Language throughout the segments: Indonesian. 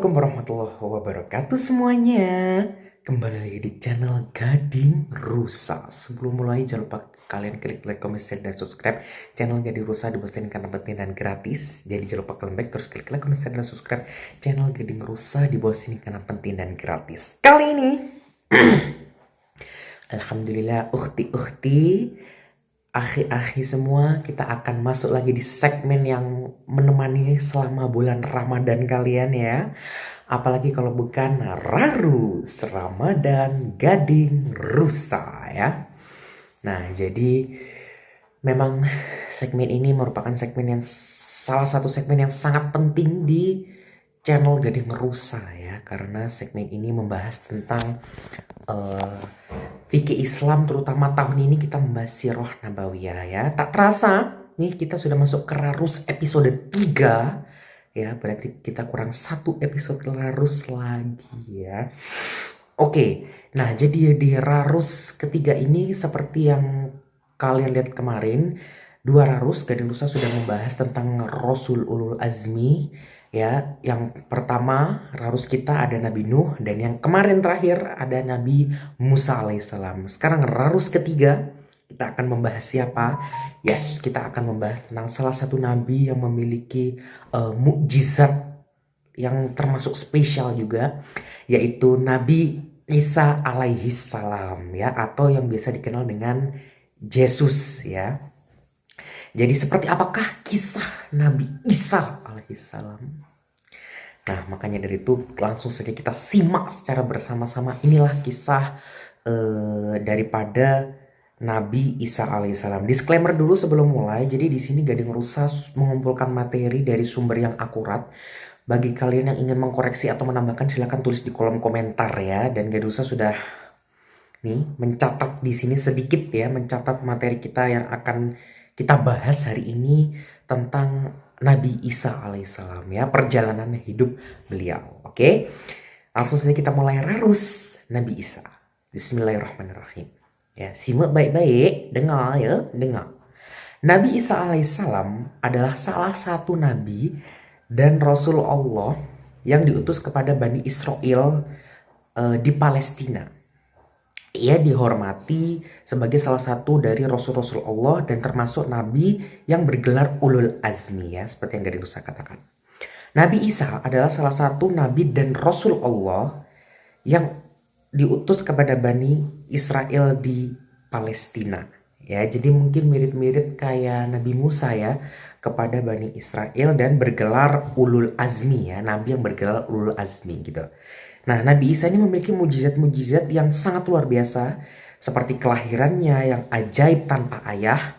Assalamualaikum warahmatullahi wabarakatuh semuanya. Kembali lagi di channel Gading Rusa. Sebelum mulai jangan lupa kalian klik like, comment, share, dan subscribe. Channel Gading Rusa dibosterin karena penting dan gratis. Jadi jangan lupa kalian terus klik like, comment, share, dan subscribe. Channel Gading Rusa dibosterin karena penting dan gratis. Kali ini Alhamdulillah ukhti-ukhti, akhi-akhi semua, kita akan masuk lagi di segmen yang menemani selama bulan Ramadan kalian ya. Apalagi kalau bukan Rarus Ramadan Gading Rusa ya. Nah, jadi memang segmen ini merupakan segmen yang salah satu segmen yang sangat penting di channel Gading Rusa ya, karena segmen ini membahas tentang fikih Islam, terutama tahun ini kita membahas Sirah Nabawiyah ya. Tak terasa nih kita sudah masuk ke Rarus episode 3 ya, berarti kita kurang satu episode Rarus lagi ya. Oke, nah jadi di Rarus ketiga ini seperti yang kalian lihat kemarin, dua Rarus Gading Rusa sudah membahas tentang Rasul Ulul Azmi ya. Yang pertama Rarus kita ada Nabi Nuh, dan yang kemarin terakhir ada Nabi Musa alaihissalam. Sekarang Rarus ketiga kita akan membahas siapa? Yes, kita akan membahas tentang salah satu nabi yang memiliki mukjizat yang termasuk spesial juga, yaitu Nabi Isa alaihi salam ya, atau yang biasa dikenal dengan Yesus ya. Jadi seperti apakah kisah Nabi Isa alaihi salam? Nah, makanya dari itu langsung saja kita simak secara bersama-sama. Inilah kisah daripada Nabi Isa alaihissalam. Disclaimer dulu sebelum mulai. Jadi di sini Gading Rusa mengumpulkan materi dari sumber yang akurat. Bagi kalian yang ingin mengkoreksi atau menambahkan silahkan tulis di kolom komentar ya. Dan Gading Rusa sudah mencatat di sini sedikit ya, mencatat materi kita yang akan kita bahas hari ini tentang Nabi Isa alaihissalam ya, perjalanan hidup beliau. Oke, langsung saja kita mulai Rarus Nabi Isa. Bismillahirrahmanirrahim. Ya, simak baik-baik, dengar ya, dengar. Nabi Isa alaihissalam adalah salah satu nabi dan rasul Allah yang diutus kepada Bani Israel di Palestina. Ia dihormati sebagai salah satu dari rasul-rasul Allah dan termasuk nabi yang bergelar Ulul Azmi ya, seperti yang Gading Rusa katakan. Nabi Isa adalah salah satu nabi dan rasul Allah yang diutus kepada Bani Israel di Palestina ya. Jadi mungkin mirip-mirip kayak Nabi Musa ya kepada Bani Israel, dan bergelar Ulul Azmi ya, nabi yang bergelar Ulul Azmi gitu. Nah, Nabi Isa ini memiliki mujizat-mujizat yang sangat luar biasa, seperti kelahirannya yang ajaib tanpa ayah,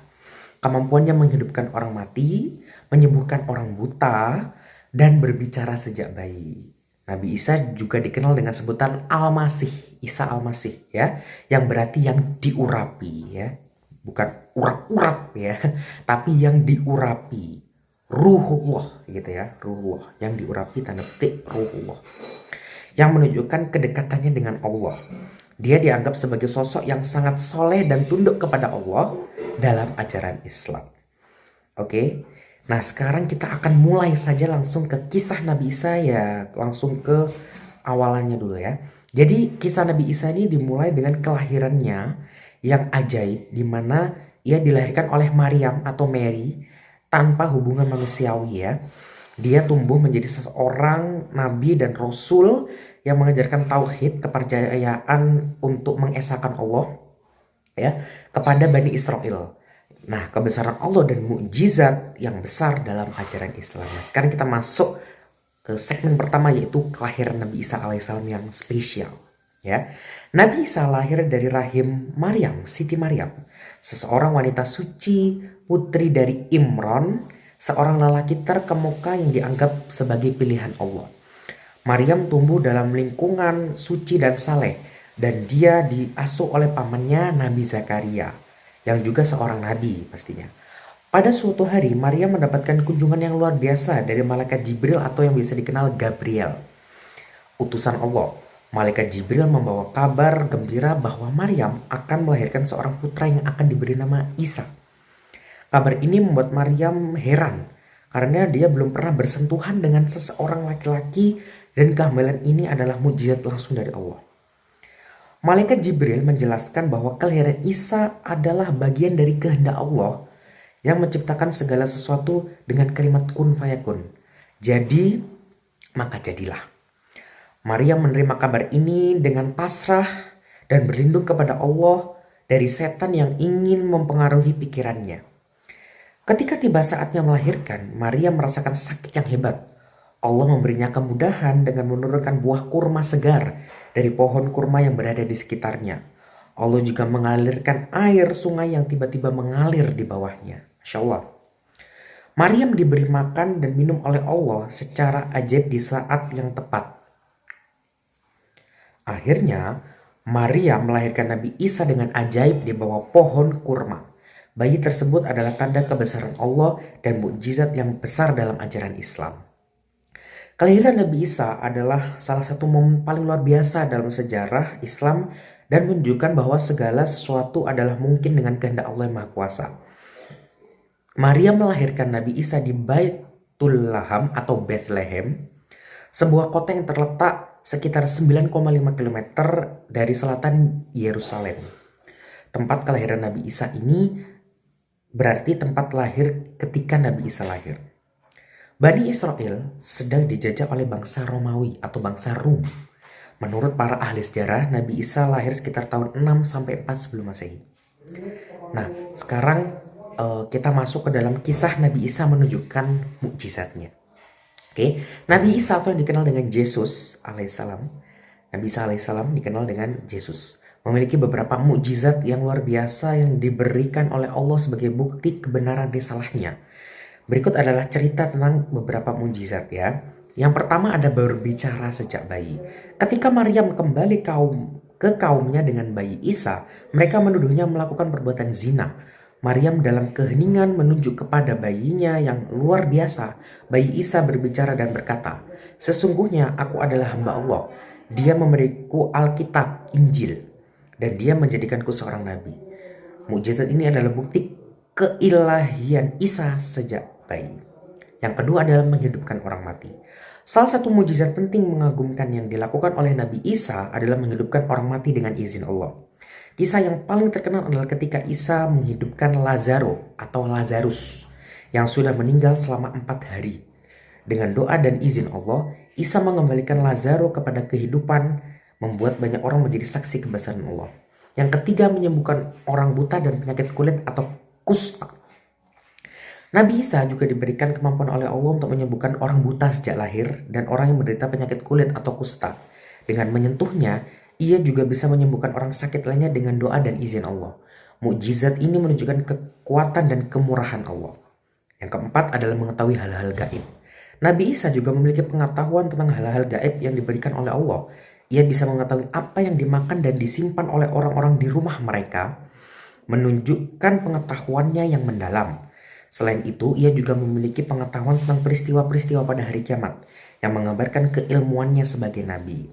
kemampuannya menghidupkan orang mati, menyembuhkan orang buta, dan berbicara sejak bayi. Nabi Isa juga dikenal dengan sebutan Al-Masih, Isa Al-Masih ya, yang berarti yang diurapi ya, bukan urap-urap ya, tapi yang diurapi, Ruhullah gitu ya, Ruhullah yang diurapi, tanda petik Ruhullah, yang menunjukkan kedekatannya dengan Allah. Dia dianggap sebagai sosok yang sangat soleh dan tunduk kepada Allah dalam ajaran Islam. Oke, nah sekarang kita akan mulai saja langsung ke kisah Nabi Isa ya, langsung ke awalannya dulu ya. Jadi kisah Nabi Isa ini dimulai dengan kelahirannya yang ajaib, di mana ia dilahirkan oleh Maryam atau Mary tanpa hubungan manusiawi ya. Dia tumbuh menjadi seseorang nabi dan rasul yang mengajarkan tauhid, kepercayaan untuk mengesahkan Allah ya kepada Bani Israel. Nah, kebesaran Allah dan mukjizat yang besar dalam ajaran Islam. Nah, sekarang kita masuk ke segmen pertama, yaitu kelahiran Nabi Isa alaihissalam yang spesial ya. Nabi Isa lahir dari rahim Maryam, Siti Maryam, seseorang wanita suci, putri dari Imran, seorang lelaki terkemuka yang dianggap sebagai pilihan Allah. Maryam tumbuh dalam lingkungan suci dan saleh, dan dia diasuh oleh pamannya Nabi Zakaria, yang juga seorang nabi pastinya. Pada suatu hari, Maryam mendapatkan kunjungan yang luar biasa dari malaikat Jibril atau yang biasa dikenal Gabriel, utusan Allah. Malaikat Jibril membawa kabar gembira bahwa Maryam akan melahirkan seorang putra yang akan diberi nama Isa. Kabar ini membuat Maryam heran karena dia belum pernah bersentuhan dengan seseorang laki-laki Dan kehamilan ini adalah mukjizat langsung dari Allah. Malaikat Jibril menjelaskan bahwa kelahiran Isa adalah bagian dari kehendak Allah yang menciptakan segala sesuatu dengan kalimat kun fayakun. Jadi, maka jadilah. Maria menerima kabar ini dengan pasrah dan berlindung kepada Allah dari setan yang ingin mempengaruhi pikirannya. Ketika tiba saatnya melahirkan, Maria merasakan sakit yang hebat. Allah memberinya kemudahan dengan menurunkan buah kurma segar dari pohon kurma yang berada di sekitarnya. Allah juga mengalirkan air sungai yang tiba-tiba mengalir di bawahnya. Masya Allah. Maryam diberi makan dan minum oleh Allah secara ajaib di saat yang tepat. Akhirnya, Maria melahirkan Nabi Isa dengan ajaib di bawah pohon kurma. Bayi tersebut adalah tanda kebesaran Allah dan mukjizat yang besar dalam ajaran Islam. Kelahiran Nabi Isa adalah salah satu momen paling luar biasa dalam sejarah Islam dan menunjukkan bahwa segala sesuatu adalah mungkin dengan kehendak Allah yang Maha Kuasa. Maria melahirkan Nabi Isa di Baitul Laham atau Bethlehem, sebuah kota yang terletak sekitar 9,5 km dari selatan Yerusalem. Tempat kelahiran Nabi Isa ini berarti tempat lahir ketika Nabi Isa lahir. Bani Israel sedang dijajah oleh bangsa Romawi atau bangsa Rum. Menurut para ahli sejarah, Nabi Isa lahir sekitar tahun 6-4 sebelum Masehi. Nah, sekarang kita masuk ke dalam kisah Nabi Isa menunjukkan mukjizatnya. Oke, Nabi Isa atau yang dikenal dengan Yesus alaihissalam, Nabi Isa alaihissalam dikenal dengan Yesus, memiliki beberapa mukjizat yang luar biasa yang diberikan oleh Allah sebagai bukti kebenaran risalahnya. Berikut adalah cerita tentang beberapa mukjizat ya. Yang pertama ada berbicara sejak bayi. Ketika Maryam kembali ke kaumnya dengan bayi Isa, mereka menuduhnya melakukan perbuatan zina. Maryam dalam keheningan menunjuk kepada bayinya yang luar biasa. Bayi Isa berbicara dan berkata, "Sesungguhnya aku adalah hamba Allah. Dia memberiku Alkitab, Injil, dan dia menjadikanku seorang nabi." Mukjizat ini adalah bukti keilahian Isa sejak bayi. Yang kedua adalah menghidupkan orang mati. Salah satu mukjizat penting mengagumkan yang dilakukan oleh Nabi Isa adalah menghidupkan orang mati dengan izin Allah. Kisah yang paling terkenal adalah ketika Isa menghidupkan Lazarus yang sudah meninggal selama 4 hari. Dengan doa dan izin Allah, Isa mengembalikan Lazarus kepada kehidupan, membuat banyak orang menjadi saksi kebesaran Allah. Yang ketiga, menyembuhkan orang buta dan penyakit kulit atau kusta. Nabi Isa juga diberikan kemampuan oleh Allah untuk menyembuhkan orang buta sejak lahir dan orang yang menderita penyakit kulit atau kusta. Dengan menyentuhnya, ia juga bisa menyembuhkan orang sakit lainnya dengan doa dan izin Allah. Mukjizat ini menunjukkan kekuatan dan kemurahan Allah. Yang keempat adalah mengetahui hal-hal gaib. Nabi Isa juga memiliki pengetahuan tentang hal-hal gaib yang diberikan oleh Allah. Ia bisa mengetahui apa yang dimakan dan disimpan oleh orang-orang di rumah mereka, menunjukkan pengetahuannya yang mendalam. Selain itu, ia juga memiliki pengetahuan tentang peristiwa-peristiwa pada hari kiamat yang mengabarkan keilmuannya sebagai nabi.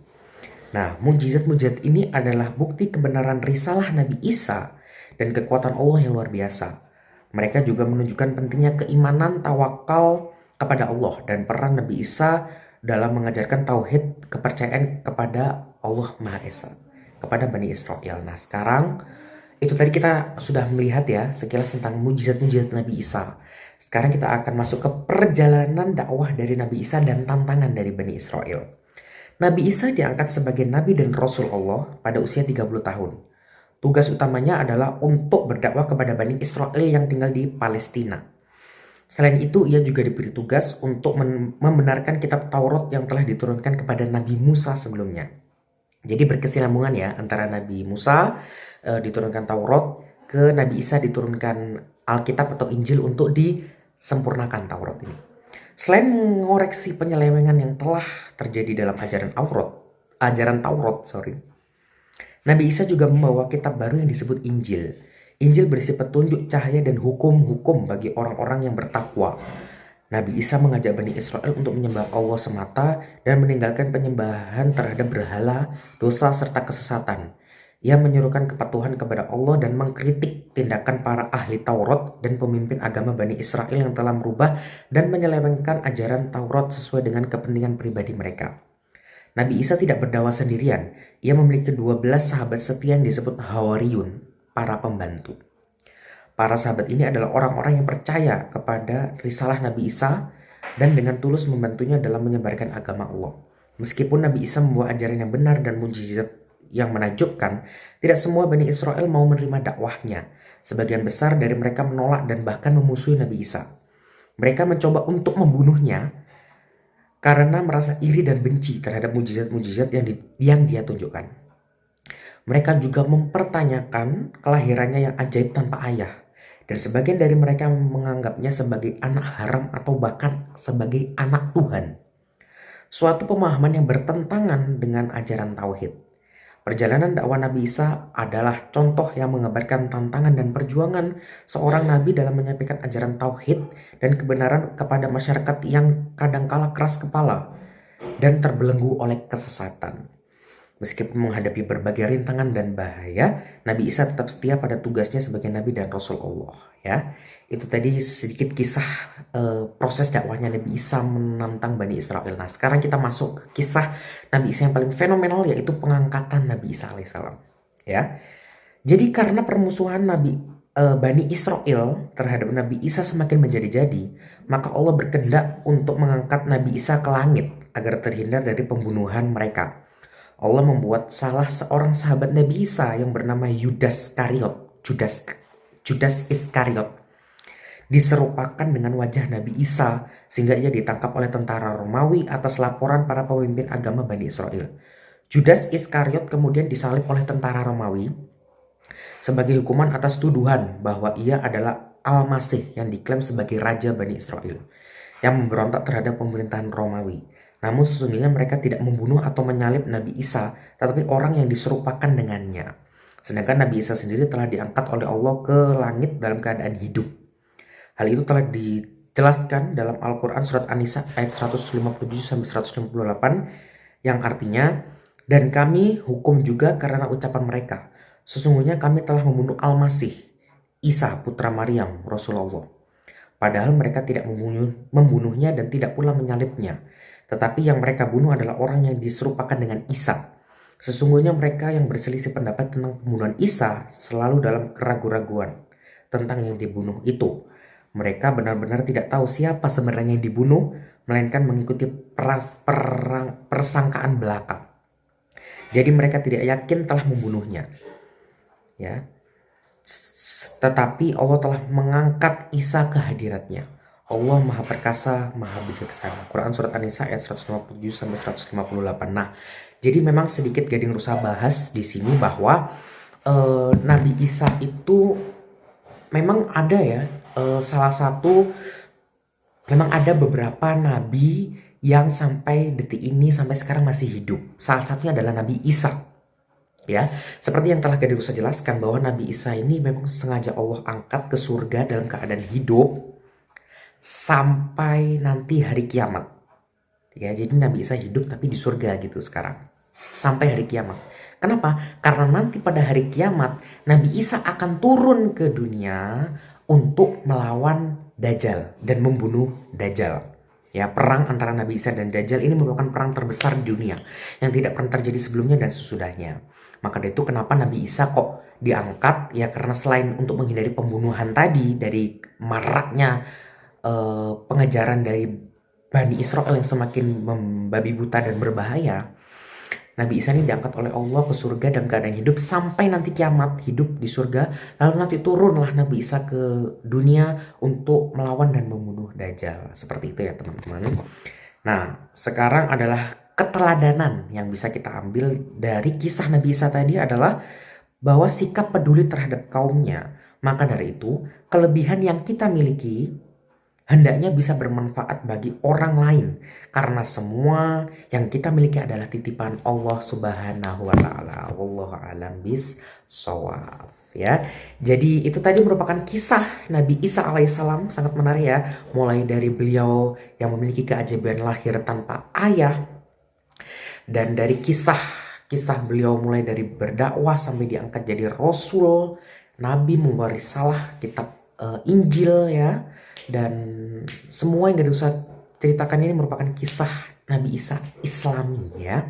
Nah, mukjizat-mukjizat ini adalah bukti kebenaran risalah Nabi Isa dan kekuatan Allah yang luar biasa. Mereka juga menunjukkan pentingnya keimanan tawakal kepada Allah dan peran Nabi Isa dalam mengajarkan tauhid kepercayaan kepada Allah Maha Esa, kepada Bani Israel. Nah, sekarang itu tadi kita sudah melihat ya sekilas tentang mujizat-mujizat Nabi Isa. Sekarang kita akan masuk ke perjalanan dakwah dari Nabi Isa dan tantangan dari Bani Israel. Nabi Isa diangkat sebagai Nabi dan Rasul Allah pada usia 30 tahun. Tugas utamanya adalah untuk berdakwah kepada Bani Israel yang tinggal di Palestina. Selain itu, ia juga diberi tugas untuk membenarkan kitab Taurat yang telah diturunkan kepada Nabi Musa sebelumnya. Jadi berkesinambungan ya antara Nabi Musa diturunkan Taurat ke Nabi Isa diturunkan Alkitab atau Injil untuk disempurnakan Taurat ini. Selain mengoreksi penyelewengan yang telah terjadi dalam ajaran Taurat, Nabi Isa juga membawa kitab baru yang disebut Injil. Injil berisi petunjuk, cahaya, dan hukum-hukum bagi orang-orang yang bertakwa. Nabi Isa mengajak Bani Israel untuk menyembah Allah semata dan meninggalkan penyembahan terhadap berhala, dosa, serta kesesatan. Ia menyerukan kepatuhan kepada Allah dan mengkritik tindakan para ahli Taurat dan pemimpin agama Bani Israel yang telah merubah dan menyelewengkan ajaran Taurat sesuai dengan kepentingan pribadi mereka. Nabi Isa tidak berdakwah sendirian. Ia memiliki 12 sahabat setia yang disebut Hawariyun, para pembantu. Para sahabat ini adalah orang-orang yang percaya kepada risalah Nabi Isa dan dengan tulus membantunya dalam menyebarkan agama Allah. Meskipun Nabi Isa membawa ajaran yang benar dan mujizat yang menakjubkan, tidak semua Bani Israel mau menerima dakwahnya. Sebagian besar dari mereka menolak dan bahkan memusuhi Nabi Isa. Mereka mencoba untuk membunuhnya karena merasa iri dan benci terhadap mujizat-mujizat yang dia tunjukkan. Mereka juga mempertanyakan kelahirannya yang ajaib tanpa ayah. Dan sebagian dari mereka menganggapnya sebagai anak haram atau bahkan sebagai anak Tuhan. Suatu pemahaman yang bertentangan dengan ajaran tauhid. Perjalanan dakwah Nabi Isa adalah contoh yang mengabarkan tantangan dan perjuangan seorang nabi dalam menyampaikan ajaran tauhid dan kebenaran kepada masyarakat yang kadangkala keras kepala dan terbelenggu oleh kesesatan. Meskipun menghadapi berbagai rintangan dan bahaya, Nabi Isa tetap setia pada tugasnya sebagai Nabi dan Rasul Allah. Ya, itu tadi sedikit kisah proses dakwahnya Nabi Isa menantang Bani Israel. Nah, sekarang kita masuk ke kisah Nabi Isa yang paling fenomenal, yaitu pengangkatan Nabi Isa alaihissalam. Ya, jadi karena permusuhan Bani Israel terhadap Nabi Isa semakin menjadi-jadi, maka Allah berkehendak untuk mengangkat Nabi Isa ke langit agar terhindar dari pembunuhan mereka. Allah membuat salah seorang sahabat Nabi Isa yang bernama Judas Iskariot diserupakan dengan wajah Nabi Isa sehingga ia ditangkap oleh tentara Romawi atas laporan para pemimpin agama Bani Israel. Judas Iskariot kemudian disalib oleh tentara Romawi sebagai hukuman atas tuduhan bahwa ia adalah Al-Masih yang diklaim sebagai raja Bani Israel yang memberontak terhadap pemerintahan Romawi. Namun sesungguhnya mereka tidak membunuh atau menyalib Nabi Isa, tetapi orang yang diserupakan dengannya. Sedangkan Nabi Isa sendiri telah diangkat oleh Allah ke langit dalam keadaan hidup. Hal itu telah dijelaskan dalam Al-Quran surat An-Nisa ayat 157-158 yang artinya, dan kami hukum juga karena ucapan mereka. Sesungguhnya kami telah membunuh Al-Masih, Isa putra Maryam, Rasulullah. Padahal mereka tidak membunuhnya dan tidak pula menyalibnya. Tetapi yang mereka bunuh adalah orang yang diserupakan dengan Isa. Sesungguhnya mereka yang berselisih pendapat tentang pembunuhan Isa selalu dalam keraguan-raguan tentang yang dibunuh itu. Mereka benar-benar tidak tahu siapa sebenarnya yang dibunuh, melainkan mengikuti persangkaan belaka. Jadi mereka tidak yakin telah membunuhnya. Ya. Tetapi Allah telah mengangkat Isa ke hadiratnya. Allah Maha Perkasa, Maha Bijaksana. Quran surat An-Nisa ayat 157-158. Nah, jadi memang sedikit Gading Rusa bahas di sini bahwa Nabi Isa itu memang ada ya, memang ada beberapa nabi yang sampai detik ini sampai sekarang masih hidup. Salah satunya adalah Nabi Isa. Ya, seperti yang telah Gading Rusa jelaskan bahwa Nabi Isa ini memang sengaja Allah angkat ke surga dalam keadaan hidup sampai nanti hari kiamat. Ya, jadi Nabi Isa hidup tapi di surga gitu sekarang. Sampai hari kiamat. Kenapa? Karena nanti pada hari kiamat Nabi Isa akan turun ke dunia untuk melawan Dajjal dan membunuh Dajjal. Ya, perang antara Nabi Isa dan Dajjal ini merupakan perang terbesar di dunia yang tidak pernah terjadi sebelumnya dan sesudahnya. Maka dari itu kenapa Nabi Isa kok diangkat? Ya karena selain untuk menghindari pembunuhan tadi dari maraknya pengejaran dari Bani Israel yang semakin membabi buta dan berbahaya, Nabi Isa ini diangkat oleh Allah ke surga dalam keadaan hidup sampai nanti kiamat, hidup di surga. Lalu nanti turunlah Nabi Isa ke dunia untuk melawan dan membunuh Dajjal. Seperti itu ya teman-teman. Nah, sekarang adalah keteladanan yang bisa kita ambil dari kisah Nabi Isa tadi adalah bahwa sikap peduli terhadap kaumnya. Maka dari itu, kelebihan yang kita miliki hendaknya bisa bermanfaat bagi orang lain, karena semua yang kita miliki adalah titipan Allah Subhanahu wa taala. Wallahu a'lam bishawab. Ya. Jadi itu tadi merupakan kisah Nabi Isa alaihissalam, sangat menarik ya. Mulai dari beliau yang memiliki keajaiban lahir tanpa ayah, dan dari kisah beliau mulai dari berdakwah sampai diangkat jadi rasul, nabi, membawa risalah kitab Injil ya. Dan semua yang Gading Rusa ceritakan ini merupakan kisah Nabi Isa Islami ya.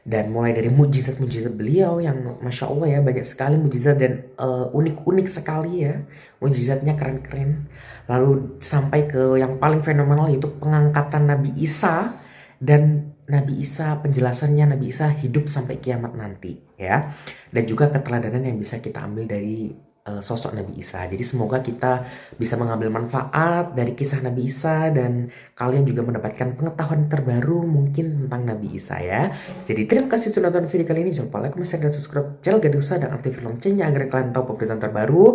Dan mulai dari mujizat-mujizat beliau yang Masya Allah ya, banyak sekali mujizat dan unik-unik sekali ya. Mujizatnya keren-keren. Lalu sampai ke yang paling fenomenal, yaitu pengangkatan Nabi Isa. Dan Nabi Isa, penjelasannya Nabi Isa hidup sampai kiamat nanti ya. Dan juga keteladanan yang bisa kita ambil dari sosok Nabi Isa. Jadi semoga kita bisa mengambil manfaat dari kisah Nabi Isa dan kalian juga mendapatkan pengetahuan terbaru mungkin tentang Nabi Isa ya. Jadi terima kasih sudah nonton video kali ini. Jangan lupa like, share, dan subscribe channel Gadusa dan aktifkan loncengnya agar kalian tahu pemberitaan terbaru.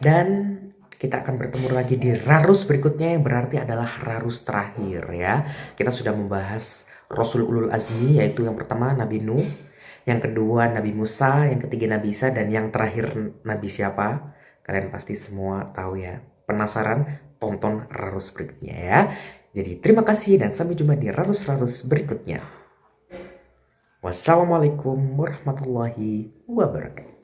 Dan kita akan bertemu lagi di Rarus berikutnya yang berarti adalah Rarus terakhir ya. Kita sudah membahas Rasul Ulul Azmi, yaitu yang pertama Nabi Nuh, yang kedua Nabi Musa, yang ketiga Nabi Isa, dan yang terakhir Nabi siapa? Kalian pasti semua tahu ya. Penasaran? Tonton Rarus berikutnya ya. Jadi terima kasih dan sampai jumpa di Rarus-Rarus berikutnya. Wassalamualaikum warahmatullahi wabarakatuh.